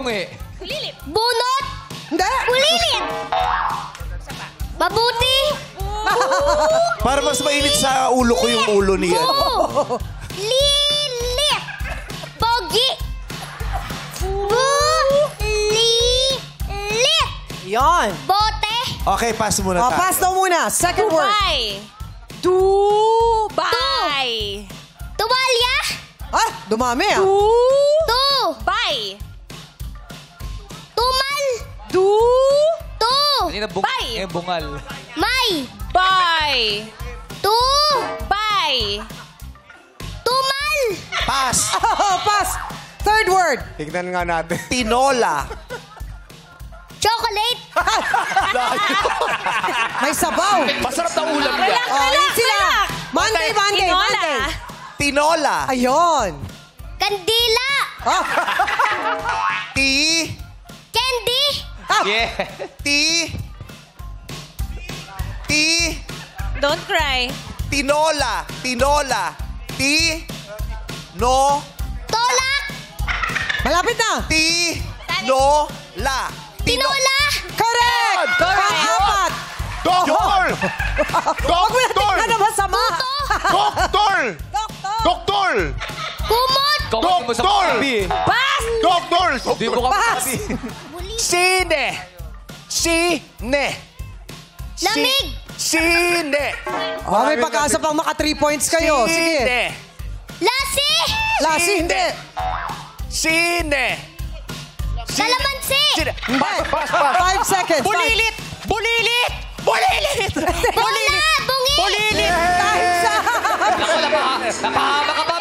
Bungi. Bulilit. Bunot. Hindi. Bulilit. Mabuti. Para mas mainit sa ulo ko yung ulo niya. Lilit. Pogi. Bulilit. Yon. Bote. Okay, pass muna tayo. Pass daw muna. Second word. Dubai. Tuwalya. Ah, dumami ah. Bay. Tumal. Tu. Kanina bungal. May. Bay. Tu. Bay. Tumal. Pass. Pass. Third word. Tignan nga natin. Tinola. Chocolate. May sabaw. Masarap na ulam niya. Yun sila. Monday. Tinola. Ayun. Kandila. Ti. Candy. Yeah. Ti. Don't cry. Tinola. Ti. No. Tolak. Malapit na. Tinola. Tinola. Correct. Pang-apat. Doktor! Huwag mo natin ka na masama. Doktor! Doktor. Doktor! Kumot. Kung mo sa Doktor! kabi. Pass. Doktor! Di mo Pass. Sine. Lamig. Sine. May pag-asa pang maka 3 points kayo. Sige. Lasi. Lasi, hindi. Sine. Kalamansi. Hindi. 5 seconds. Bulilit. Bola. Bungi. Bulilit. Dahil sa... Napahama ka ba?